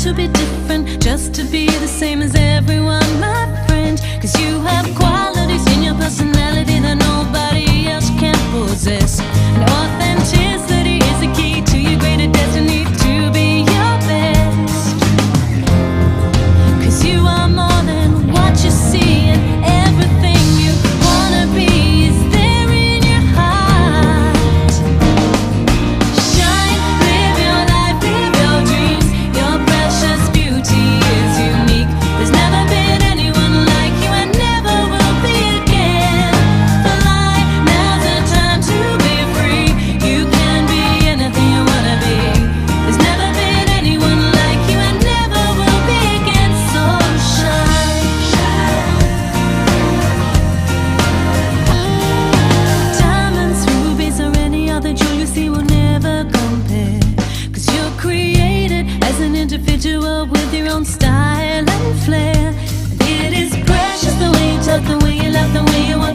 to be different, just to be the same as everyone, my friend. Cause you have qualities in your personality that nobody else can possess. And authenticity is the key to your greater destiny, to be your best. Cause you are more than what you see, and everything you wanna be is there in your heart. Shine, live your life, live your dreams. Your precious beauty is unique. There's never been anyone like you and never will be again. Fly, now's the time to be free. You can be anything you wanna be. There's never been anyone like you and never will be again. So shine, diamonds, rubies, or any other jewel you see will never compare. Cause you're created as an individual with your own style and flair. And it is precious the way you talk, the way you laugh, the way you walk.